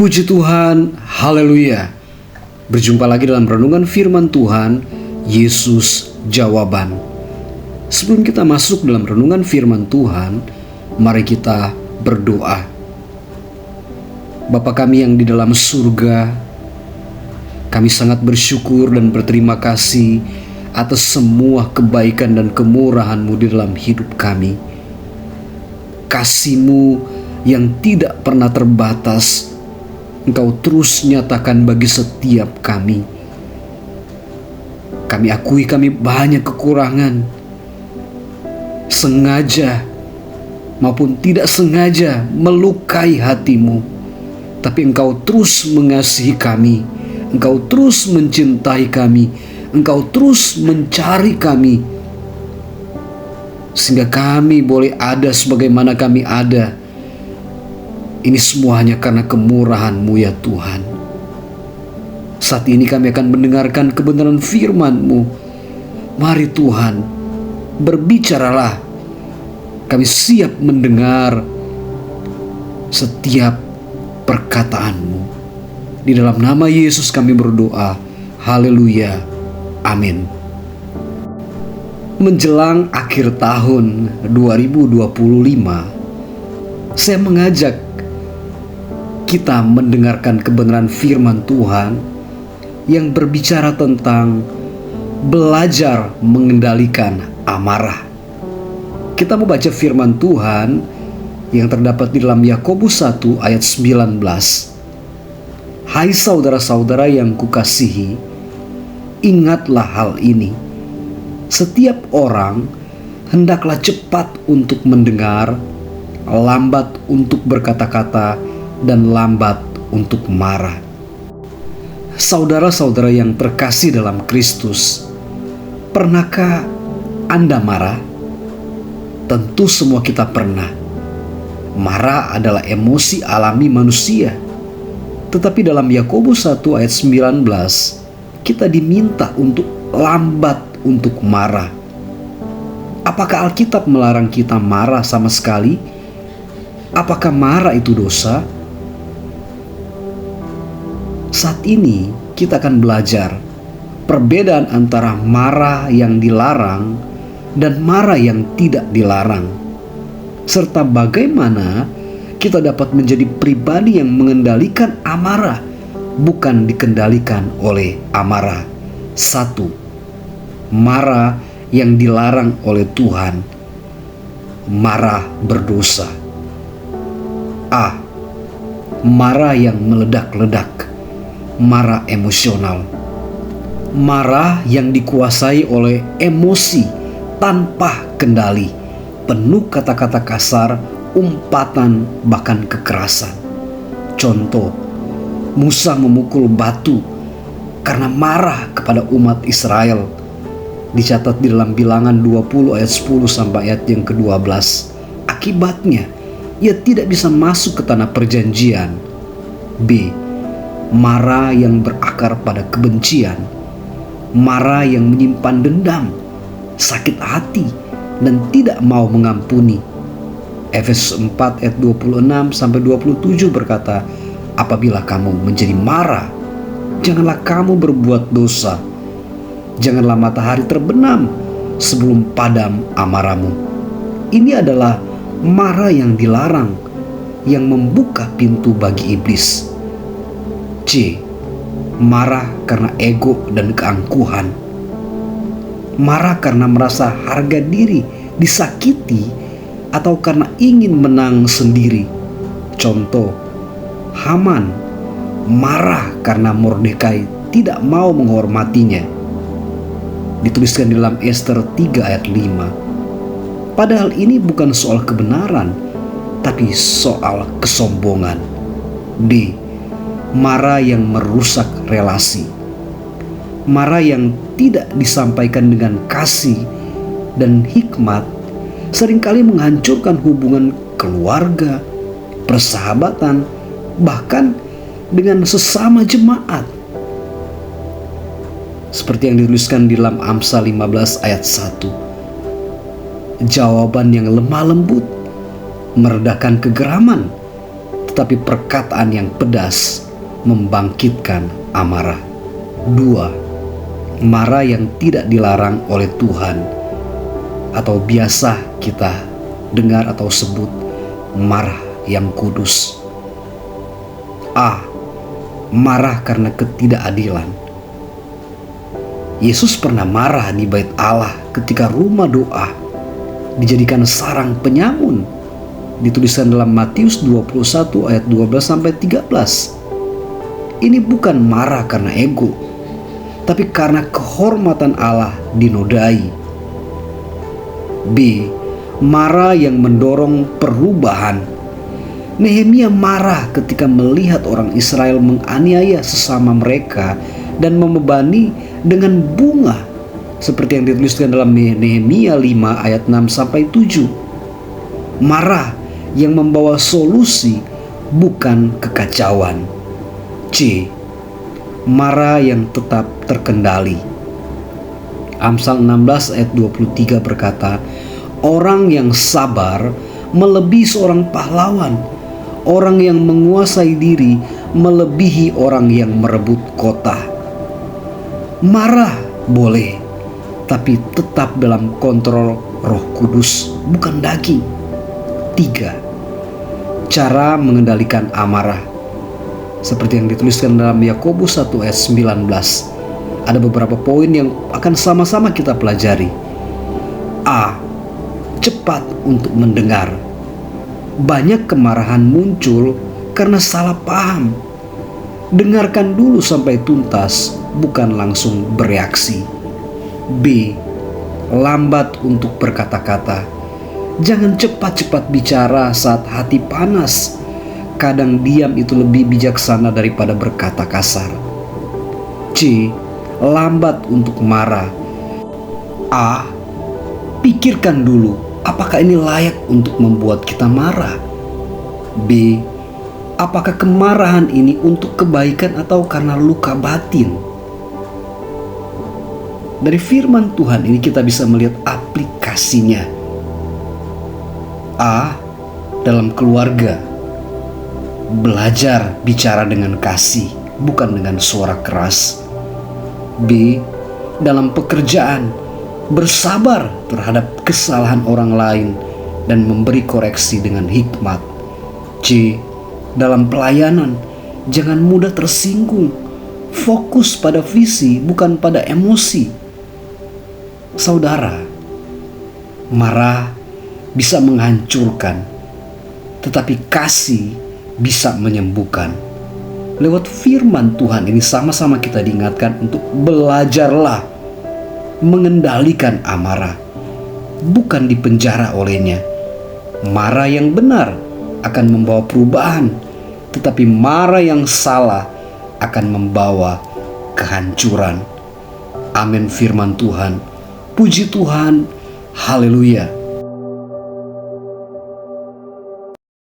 Puji Tuhan, haleluya. Berjumpa lagi dalam renungan firman Tuhan, Yesus Jawaban. Sebelum kita masuk dalam renungan firman Tuhan, mari kita berdoa. Bapa kami yang di dalam surga, kami sangat bersyukur dan berterima kasih atas semua kebaikan dan kemurahan-Mu di dalam hidup kami. Kasih-Mu yang tidak pernah terbatas, Engkau terus nyatakan bagi setiap kami. Kami akui kami banyak kekurangan, sengaja maupun tidak sengaja melukai hati-Mu. Tapi Engkau terus mengasihi kami, Engkau terus mencintai kami, Engkau terus mencari kami, sehingga kami boleh ada sebagaimana kami ada. Ini semuanya karena kemurahan-Mu ya Tuhan. Saat ini kami akan mendengarkan kebenaran firman-Mu. Mari Tuhan, berbicaralah. Kami siap mendengar setiap perkataan-Mu. Di dalam nama Yesus kami berdoa. Haleluya. Amin. Menjelang akhir tahun 2025, saya mengajak kita mendengarkan kebenaran firman Tuhan yang berbicara tentang belajar mengendalikan amarah. Kita mau baca firman Tuhan yang terdapat di dalam Yakobus 1 ayat 19. Hai saudara-saudara yang kukasihi, ingatlah hal ini. Setiap orang hendaklah cepat untuk mendengar, lambat untuk berkata-kata, dan lambat untuk marah. Saudara-saudara yang terkasih dalam Kristus, pernahkah Anda marah? Tentu semua kita pernah. Marah adalah emosi alami manusia. Tetapi dalam Yakobus 1 ayat 19, kita diminta untuk lambat untuk marah. Apakah Alkitab melarang kita marah sama sekali? Apakah marah itu dosa? Saat ini kita akan belajar perbedaan antara marah yang dilarang dan marah yang tidak dilarang, serta bagaimana kita dapat menjadi pribadi yang mengendalikan amarah, bukan dikendalikan oleh amarah. 1. Marah yang dilarang oleh Tuhan. Marah berdosa. A. Marah yang meledak-ledak. Marah emosional. Marah yang dikuasai oleh emosi tanpa kendali, penuh kata-kata kasar, umpatan, bahkan kekerasan. Contoh, Musa memukul batu karena marah kepada umat Israel. Dicatat di dalam Bilangan 20 ayat 10 sampai ayat yang ke-12. Akibatnya, ia tidak bisa masuk ke tanah perjanjian. B. Marah yang berakar pada kebencian. Marah yang menyimpan dendam, sakit hati, dan tidak mau mengampuni. Efesus 4 ayat 26 sampai 27 berkata, apabila kamu menjadi marah, janganlah kamu berbuat dosa. Janganlah matahari terbenam sebelum padam amarahmu. Ini adalah marah yang dilarang, yang membuka pintu bagi iblis. C. Marah karena ego dan keangkuhan. Marah karena merasa harga diri disakiti atau karena ingin menang sendiri. Contoh, Haman marah karena Mordekai tidak mau menghormatinya. Dituliskan di dalam Ester 3 ayat 5. Padahal ini bukan soal kebenaran, tapi soal kesombongan. D. Marah yang merusak relasi. Marah yang tidak disampaikan dengan kasih dan hikmat seringkali menghancurkan hubungan keluarga, persahabatan, bahkan dengan sesama jemaat. Seperti yang dituliskan di dalam Amsal 15 ayat 1. Jawaban yang lemah lembut meredakan kegeraman, tetapi perkataan yang pedas membangkitkan amarah. 2. Marah yang tidak dilarang oleh Tuhan, atau biasa kita dengar atau sebut marah yang kudus. A. Marah karena ketidakadilan. Yesus pernah marah di bait Allah ketika rumah doa dijadikan sarang penyamun. Dituliskan dalam Matius 21 ayat 12-13. Ini bukan marah karena ego, tapi karena kehormatan Allah dinodai. B. Marah yang mendorong perubahan. Nehemia marah ketika melihat orang Israel menganiaya sesama mereka dan membebani dengan bunga, seperti yang dituliskan dalam Nehemia 5 ayat 6-7. Marah yang membawa solusi, bukan kekacauan. C. Marah yang tetap terkendali. Amsal 16 ayat 23 berkata, orang yang sabar melebihi seorang pahlawan. Orang yang menguasai diri melebihi orang yang merebut kota. Marah boleh, tapi tetap dalam kontrol Roh Kudus, bukan daging. 3. Cara mengendalikan amarah. Seperti yang dituliskan dalam Yakobus 1 ayat 19. Ada beberapa poin yang akan sama-sama kita pelajari. A. Cepat untuk mendengar. Banyak kemarahan muncul karena salah paham. Dengarkan dulu sampai tuntas, bukan langsung bereaksi. B. Lambat untuk berkata-kata. Jangan cepat-cepat bicara saat hati panas. Kadang diam itu lebih bijaksana daripada berkata kasar. C. Lambat untuk marah. A. Pikirkan dulu, apakah ini layak untuk membuat kita marah? B. Apakah kemarahan ini untuk kebaikan atau karena luka batin? Dari firman Tuhan ini kita bisa melihat aplikasinya. A. Dalam keluarga, belajar bicara dengan kasih, bukan dengan suara keras. B. Dalam pekerjaan, bersabar terhadap kesalahan orang lain dan memberi koreksi dengan hikmat. C. Dalam pelayanan, jangan mudah tersinggung. Fokus pada visi, bukan pada emosi. Saudara, marah bisa menghancurkan, tetapi kasih bisa menyembuhkan. Lewat firman Tuhan ini sama-sama kita diingatkan untuk belajarlah mengendalikan amarah, bukan dipenjara olehnya. Marah yang benar akan membawa perubahan, tetapi marah yang salah akan membawa kehancuran. Amin firman Tuhan. Puji Tuhan. Haleluya.